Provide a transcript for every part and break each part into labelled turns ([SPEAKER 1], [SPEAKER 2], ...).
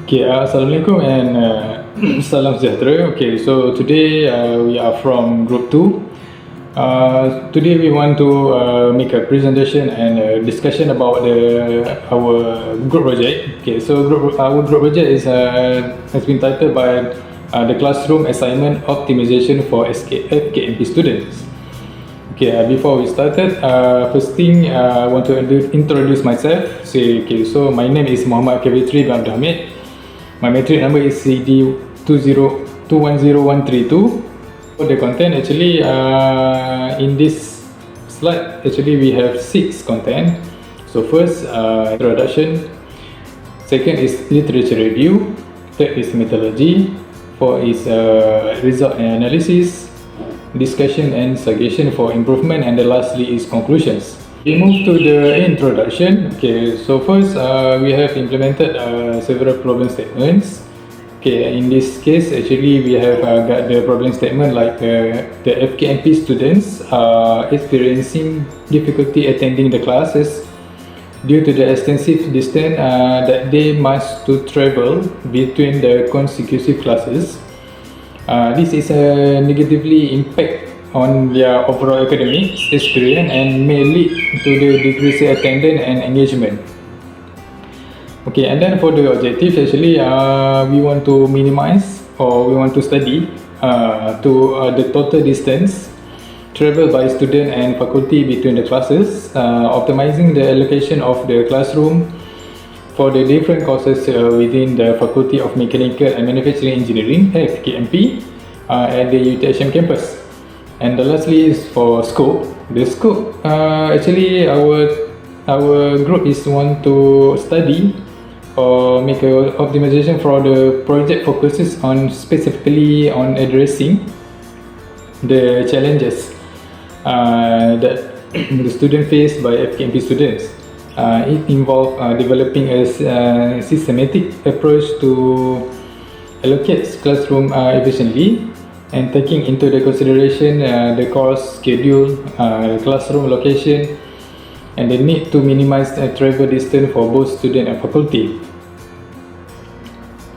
[SPEAKER 1] Okay, Assalamualaikum and salam sejahtera. Okay, so today we are from Group 2. Today we want to make a presentation and a discussion about our group project. Okay, so our group project has been titled by the Classroom Assignment Optimization for FKMP Students. Okay, before we started, first thing I want to introduce myself. So my name is Muhammad Kavitri bin Abdul Hamid. My metric number is CD210132. For the content, actually, in this slide, actually we have 6 content. So first, introduction. Second is literature review. Third is methodology. Fourth is result and analysis, discussion and suggestion for improvement, and the lastly is conclusions. We move to the introduction. Okay, so first we have implemented several problem statements. Okay, in this case, actually we have got the problem statement like the FKMP students are experiencing difficulty attending the classes due to the extensive distance that they must to travel between the consecutive classes. This is negatively impact on their overall academic experience and may lead to the decreased attendance and engagement. Okay, and then for the objective, actually we want to minimize or we want to study the total distance traveled by student and faculty between the classes, optimizing the allocation of the classroom for the different courses within the Faculty of Mechanical and Manufacturing Engineering (FKMP) at the UTHM campus. And the lastly is for scope. The scope, actually our group is want to study or make a optimization for the project focuses on specifically on addressing the challenges that the student face by FKMP students. It involves developing a systematic approach to allocate classroom efficiently and taking into the consideration the course schedule, classroom location, and the need to minimize travel distance for both student and faculty.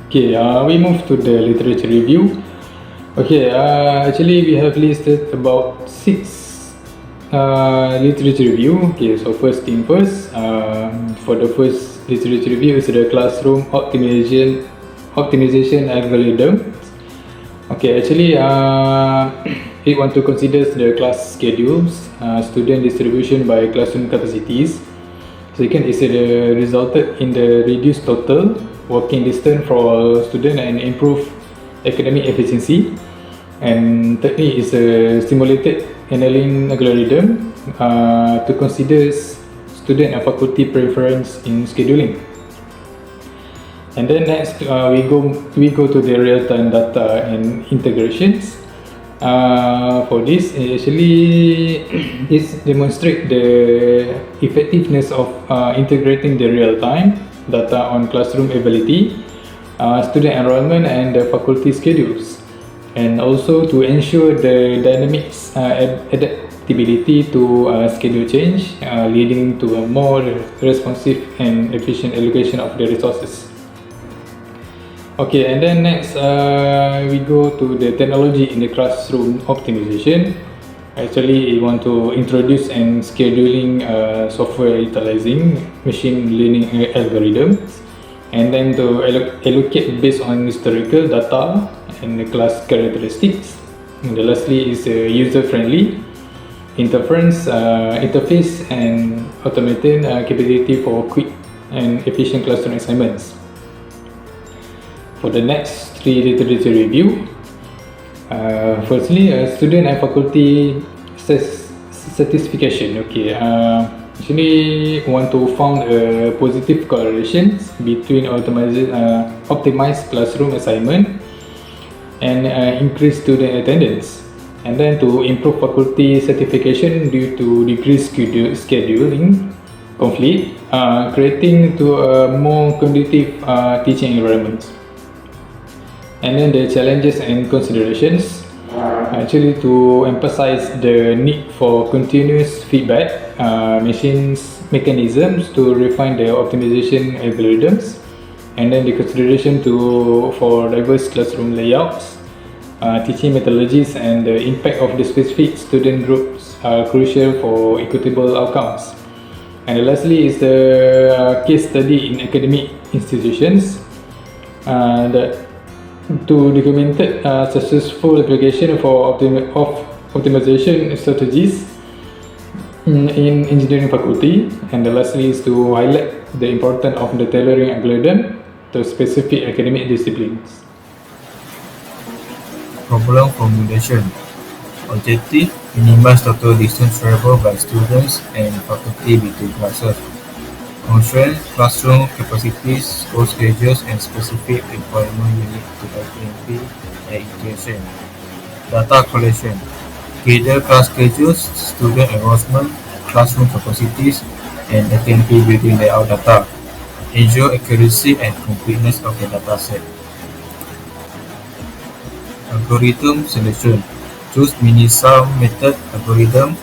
[SPEAKER 1] Okay, we move to the literature review. Okay, actually we have listed about 6 literature review. Okay, so first thing first, for the first literature review is the classroom optimization algorithm. Okay, actually it want to consider the class schedules, student distribution by classroom capacities. Second is resulted in the reduced total working distance for student and improve academic efficiency. And thirdly is a stimulated annealing algorithm to consider student and faculty preference in scheduling. And then next we go to the real-time data and integrations. For this, actually it demonstrates the effectiveness of integrating the real-time data on classroom ability, student enrollment, and the faculty schedules, and also to ensure the dynamics adaptability to schedule change, leading to a more responsive and efficient allocation of the resources. Okay, and then next we go to the technology in the classroom optimization. Actually, we want to introduce and scheduling software utilizing machine learning algorithms, and then to allocate based on historical data and the class characteristics. And the lastly is user-friendly interface and automated capability for quick and efficient classroom assignments. For the next 3 literature review, firstly, student and faculty certification. Okay, actually want to found a positive correlation between optimized classroom assignment and increased student attendance, and then to improve faculty certification due to decreased scheduling conflict, creating to a more conducive teaching environment. And then the challenges and considerations, actually to emphasize the need for continuous feedback mechanisms to refine the optimization algorithms, And then the consideration for diverse classroom layouts, teaching methodologies, and the impact of the specific student groups are crucial for equitable outcomes. And lastly is the case study in academic institutions that to documented successful application of optimization strategies in engineering faculty. And lastly is to highlight the importance of the tailoring algorithm to specific academic disciplines.
[SPEAKER 2] Problem formulation. Objective: minimize total distance traveled by students and faculty between classes. Constraint: classroom capacities, course schedules, and specific requirements unique to FKMP and integration. Data collection: gather class schedules, student enrollment, classroom capacities, and FKMP building layout data. Ensure accuracy and completeness of the dataset. Algorithm selection: choose mini-sum method algorithm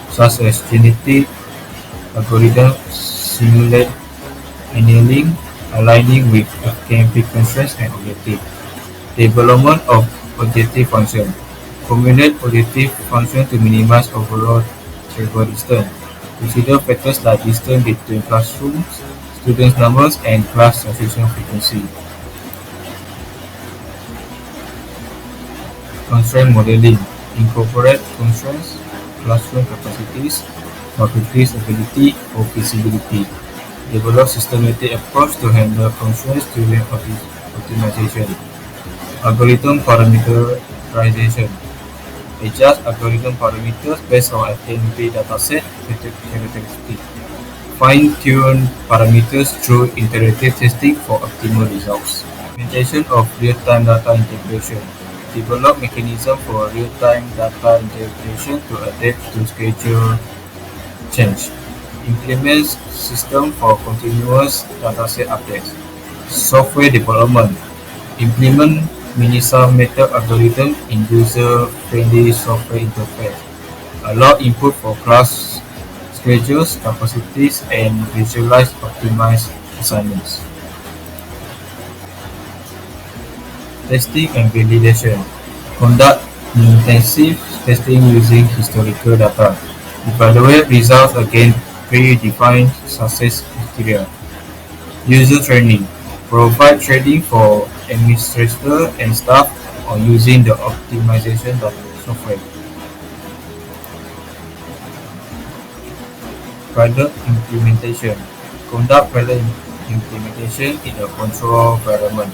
[SPEAKER 2] such as genetic algorithm simulate annealing, aligning with FKMP constraints and objective. Development of objective function: formulate objective function to minimize overall travel distance. Consider factors like distance between classrooms, students numbers, and class transition frequency. Constraint modeling: incorporate constraints, classroom capacities, faculty's ability or feasibility. Develop systematic approach to handle constraints during optimization. Algorithm parameterization: adjust algorithm parameters based on FKMP dataset characteristics. Fine-tune parameters through iterative testing for optimal results. Implementation of real-time data integration: develop mechanism for real-time data integration to adapt to schedule change. Implement system for continuous dataset updates. Software development: implement mini-sum method algorithm in user-friendly software interface. Allow input for class schedules, capacities, and visualize optimized assignments. Testing and validation: conduct intensive testing using historical data. Evaluate results against predefined success criteria. User training: provide training for administrators and staff on using the optimization software. Pilot implementation: conduct pilot implementation in a controlled environment.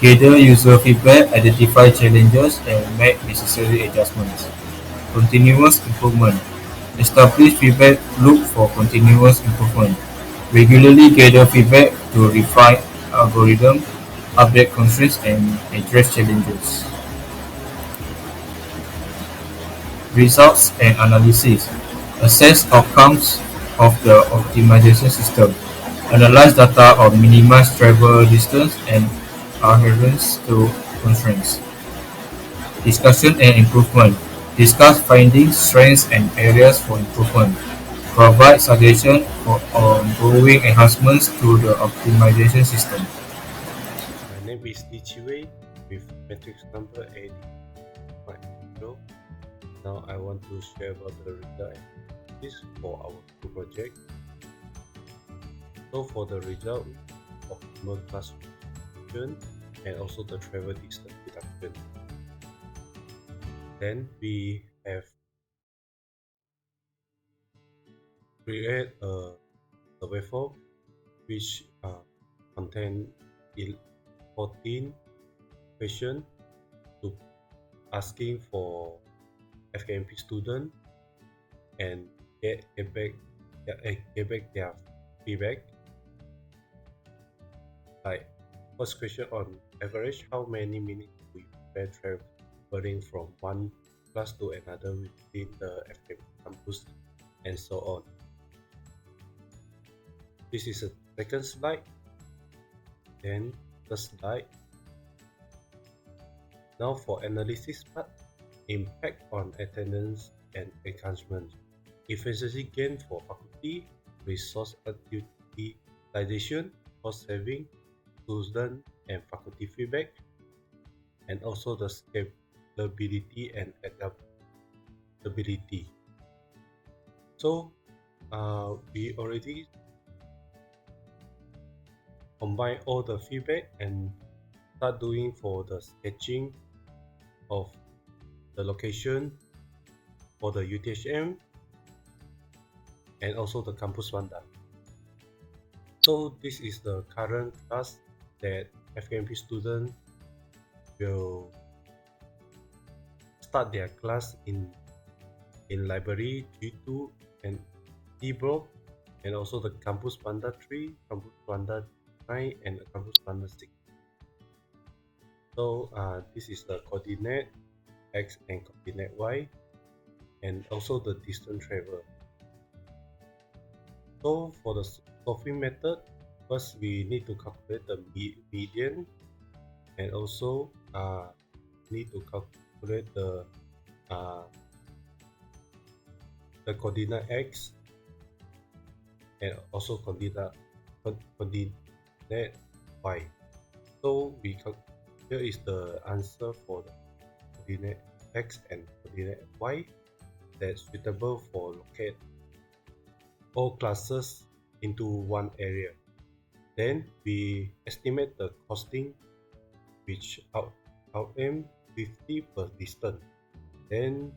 [SPEAKER 2] Gather user feedback, identify challenges, and make necessary adjustments. Continuous improvement: establish feedback loop for continuous improvement. Regularly gather feedback to refine algorithm, update constraints, and address challenges. Results and analysis: assess outcomes of the optimization system. Analyze data on minimized travel distance and adherence to constraints. Discussion and improvement: discuss findings, strengths, and areas for improvement. Provide suggestions for ongoing enhancements to the optimization system.
[SPEAKER 3] My name is Ichiwei with matrix number 80. Now I want to share about the result this for our group project. So for the result of optimal class reduction and also the travel distance reduction. Then we have create a survey form which contain 14 questions to asking for FKMP student and get back their feedback. Like first question, on average, how many minutes do you spend traveling from one class to another within the FKMP campus, and so on. This is a second slide. Then the slide. Now for analysis part, impact on attendance and engagement, efficiency gain for faculty, resource utilization, cost saving, student and faculty feedback, and also the scalability and adaptability. So we already combine all the feedback and start doing for the sketching of the location for the UTHM and also the campus Wanda. So this is the current class that FKMP students will start their class in library G2 and D block, and also the campus Wanda 3, campus Wanda 9, and campus Wanda 6. So this is the coordinate X and coordinate Y, and also the distance travel. So for the solving method, first we need to calculate the median, and also need to calculate the coordinate X and also coordinate Y. So here is the answer for the coordinate X and coordinate Y that's suitable for locate all classes into one area. Then we estimate the costing, which outm 50 per distance. Then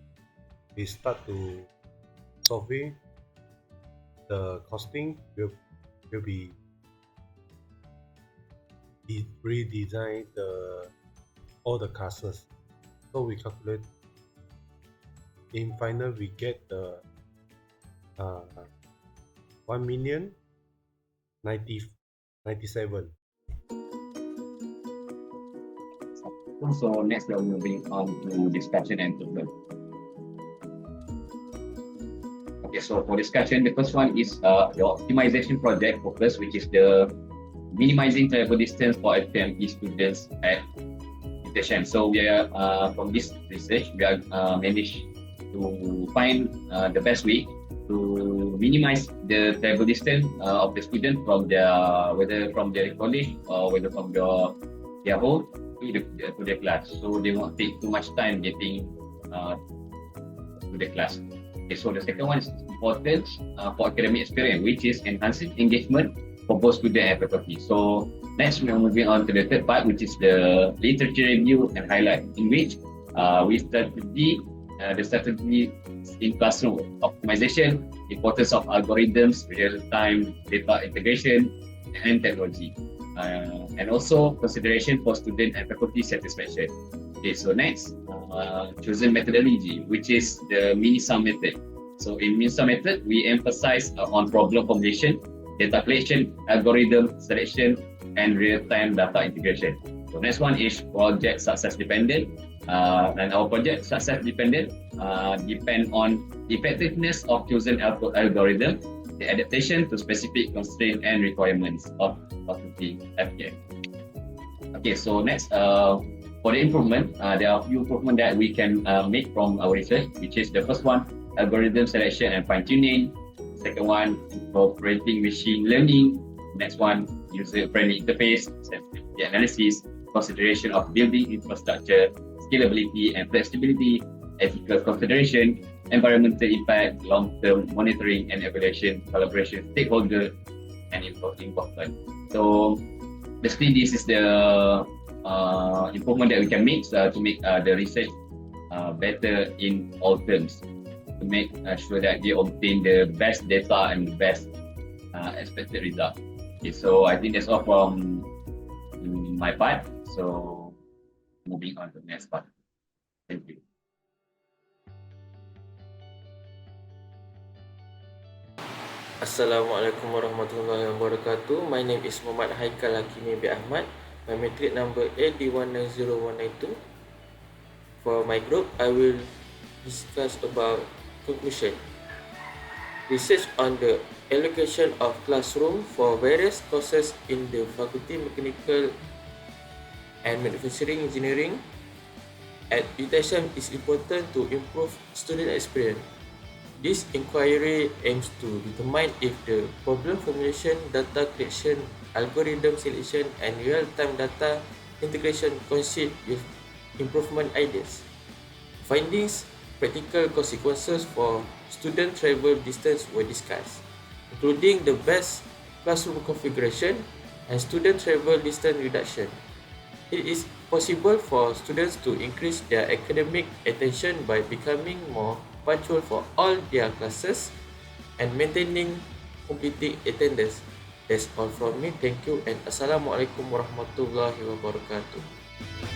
[SPEAKER 3] we start to solving. The costing will be redesign all the classes. So we calculate. In final, we get the 1,097,000.
[SPEAKER 4] So next we are moving on to discussion and problem. Okay, so for discussion, the first one is the optimization project focus, which is the minimizing travel distance for FKMP students at UTHM. So we are from this research, we are managed to find the best way to minimize the travel distance of the student from their whether from their college or whether from their home to the class. So they won't take too much time getting to the class. Okay, so the second one is important for academic experience, which is enhancing engagement for both student and faculty. So next we are moving on to the third part, which is the literature review and highlight, in which we study the strategy in classroom optimization, importance of algorithms, real-time data integration, and technology, and also consideration for student and faculty satisfaction. Okay, so next, chosen methodology, which is the MINISA method. So in MINISA method, we emphasize on problem formulation, data collection, algorithm selection, and real-time data integration. So next one is project success dependent. And our project success dependent depend on the effectiveness of chosen algorithm, the adaptation to specific constraints and requirements of faculty FKM. Okay, so next, for the improvement, there are a few improvements that we can make from our research, which is the first one, algorithm selection and fine-tuning. Second one, incorporating machine learning. Next one, user-friendly interface, sensitivity analysis, consideration of building infrastructure, scalability and flexibility, ethical consideration, environmental impact, long-term monitoring and evaluation, collaboration, stakeholder, and involvement. So basically, this is the improvement that we can make to make the research better in all terms, to make sure that they obtain the best data and the best expected result. Okay, so I think that's all from my part. So moving on to the next part. Thank you.
[SPEAKER 5] Assalamualaikum warahmatullahi wabarakatuh. My name is Muhammad Haikal Hakimi bin Ahmad. My matric number AD190192. For my group, I will discuss about conclusion. Research on the allocation of classroom for various courses in the Faculty Mechanical and Manufacturing Engineering at UTHM is important to improve student experience. This inquiry aims to determine if the problem formulation, data collection, algorithm selection, and real-time data integration coincide with improvement ideas. Findings, practical consequences for student travel distance were discussed, including the best classroom configuration and student travel distance reduction. It is possible for students to increase their academic attention by becoming more punctual for all their classes and maintaining completing attendance. That's all from me. Thank you and Assalamualaikum warahmatullahi wabarakatuh.